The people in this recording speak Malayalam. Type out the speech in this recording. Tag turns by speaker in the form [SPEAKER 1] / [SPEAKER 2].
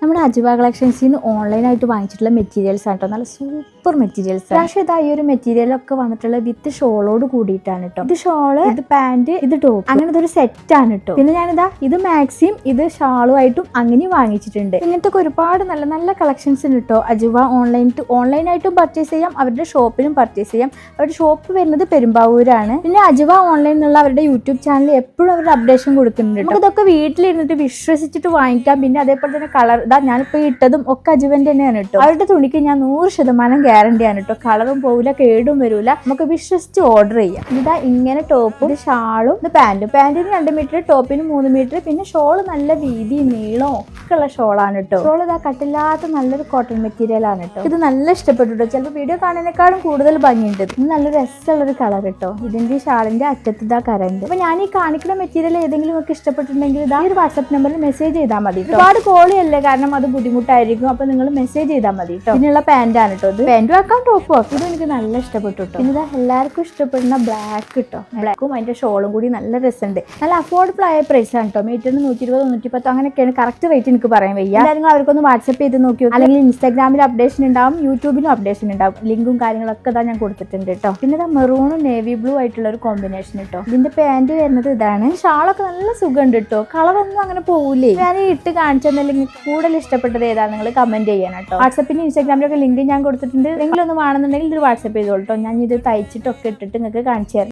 [SPEAKER 1] നമ്മുടെ അജുവ കളക്ഷൻസിൽ നിന്ന് ഓൺലൈനായിട്ട് വാങ്ങിച്ചിട്ടുള്ള മെറ്റീരിയൽസ് ആണ് കേട്ടോ. നല്ല സൂപ്പർ മെറ്റീരിയൽസ്. പക്ഷേ ഇതാ ഈ ഒരു മെറ്റീരിയലൊക്കെ വന്നിട്ടുള്ള വിത്ത് ഷോളോട് കൂടിയിട്ടാണ് കേട്ടോ. ഇത് ഷോള്, ഇത് പാന്റ്, ഇത് ടോപ്പ്, അങ്ങനത്തെ ഒരു സെറ്റ് ആണ് കേട്ടോ. പിന്നെ ഞാനിതാ ഇത് മാക്സിയും ഇത് ഷാളുമായിട്ടും അങ്ങനെ വാങ്ങിച്ചിട്ടുണ്ട്. ഇങ്ങനത്തെ ഒരുപാട് നല്ല നല്ല കളക്ഷൻസ് ഉണ്ട് കേട്ടോ. അജുവ ഓൺലൈനായിട്ടും പർച്ചേസ് ചെയ്യാം, അവരുടെ ഷോപ്പിലും പർച്ചേസ് ചെയ്യാം. അവരുടെ ഷോപ്പ് വരുന്നത് പെരുമ്പാവൂരാണ്. പിന്നെ അജുവ ഓൺലൈൻ എന്നുള്ള അവരുടെ യൂട്യൂബ് ചാനലിൽ എപ്പോഴും അവരുടെ അപ്ഡേഷൻ കൊടുക്കുന്നുണ്ട് കേട്ടോ. ഇതൊക്കെ വീട്ടിലിരുന്നിട്ട് വിശ്വസിച്ചിട്ട് വാങ്ങിക്കാം. പിന്നെ അതേപോലെ തന്നെ കളർ ഇതാ ഞാനിപ്പോൾ ഇട്ടതും ഒക്കെ അജുവന്റെ തന്നെയാണ് കേട്ടോ. അവരുടെ തുണിക്ക് ഞാൻ 100% ഗ്യാരണ്ടിയാണ് കേട്ടോ. കളറും പോവില്ല, കേടും വരൂല, നമുക്ക് വിശ്വസിച്ച് ഓർഡർ ചെയ്യാം. ഇതാ ഇങ്ങനെ ടോപ്പും ഷാളും, ഇത് പാന്റിന് 2 മീറ്റർ, ടോപ്പിന് 3 മീറ്റർ. പിന്നെ ഷോള് നല്ല വീതി നീളം ഒക്കെ ഉള്ള ഷോളാണ് കേട്ടോ. ഷോൾ ഇതാ കട്ടില്ലാത്ത നല്ലൊരു കോട്ടൺ മെറ്റീരിയൽ ആണ് കേട്ടോ. ഇത് നല്ല ഇഷ്ടപ്പെട്ടു കേട്ടോ. ചിലപ്പോൾ വീഡിയോ കാണുന്നതിനേക്കാളും കൂടുതൽ ഭംഗിയുണ്ട്. ഇത് നല്ല രസമുള്ളൊരു കളർ കേട്ടോ. ഇതിന്റെ ഷാളിന്റെ അറ്റത്ത് ഇതാ കരണ്ട്. അപ്പൊ ഞാൻ ഈ കാണിക്കുന്ന മെറ്റീരിയൽ ഏതെങ്കിലും നിങ്ങൾക്ക് ഇഷ്ടപ്പെട്ടിട്ടുണ്ടെങ്കിൽ ഇതാ ഒരു വാട്സ്ആപ്പ് നമ്പറിൽ മെസ്സേജ് ചെയ്താൽ മതി. ഒരുപാട് കോളിയല്ലേ, കാരണം അത് ബുദ്ധിമുട്ടായിരിക്കും. അപ്പൊ നിങ്ങൾ മെസ്സേജ് ചെയ്താൽ മതി കേട്ടോ. പിന്നെയുള്ള പാന്റ് ആണ് കേട്ടോ. ഇത് പാന്റും ആക്കാം, ടോപ്പും ആക്കാം. ഇതും എനിക്ക് നല്ല ഇഷ്ടപ്പെട്ടു കേട്ടോ. പിന്നെ എല്ലാവർക്കും ഇഷ്ടപ്പെടുന്ന ബ്ലാക്ക് കേട്ടോ. ബ്ലാക്കും അതിന്റെ ഷോളും കൂടി നല്ല രസമുണ്ട്. നല്ല അഫോർഡബിൾ ആയ പ്രൈസ് ആണ് കേട്ടോ. മീറ്ററിന് 120, 110 അങ്ങനെയൊക്കെയാണ് കറക്റ്റ് റേറ്റ് എനിക്ക് പറയാൻ വയ്യ. എല്ലാവരും അവർക്കൊന്ന് വാട്സ്ആപ്പ് ചെയ്ത് നോക്കി, അല്ലെങ്കിൽ ഇൻസ്റ്റാഗ്രാമിൽ അപ്ഡേഷൻ ഉണ്ടാവും, യൂട്യൂബിലും അപ്ഡേഷൻ ഉണ്ടാവും. ലിങ്കും കാര്യങ്ങളൊക്കെ ഇതാ ഞാൻ കൊടുത്തിട്ടുണ്ട് കേട്ടോ. പിന്നെ മെറൂണും നേവി ബ്ലൂ ആയിട്ടുള്ള ഒരു കോമ്പിനേഷൻ കേട്ടോ. ഇതിന്റെ പാന്റ് വരുന്നത് ഇതാണ്. ഷാളൊക്കെ നല്ല സുഖമുണ്ട് കേട്ടോ. കളറൊന്നും അങ്ങനെ പോവില്ലേ. ഞാൻ ഇട്ട് കാണിച്ചെന്നല്ലെങ്കിൽ കൂടുതൽ ഇഷ്ടപ്പെട്ടത് ഏതാണ് നിങ്ങൾ കമന്റ് ചെയ്യണം കേട്ടോ. വാട്സപ്പിന് ഇൻസ്റ്റാഗ്രാമിലൊക്കെ ലിങ്ക് ഞാൻ കൊടുത്തിട്ടുണ്ട്. എന്തെങ്കിലും ഒന്ന് വേണമെന്നുണ്ടെങ്കിൽ ഇത് വാട്സപ്പ് ചെയ്തോളൂ കേട്ടോ. ഞാൻ ഇത് തയ്ച്ചിട്ടൊക്കെ ഇട്ടിട്ട് നിങ്ങൾക്ക് കാണിച്ചു തരാം.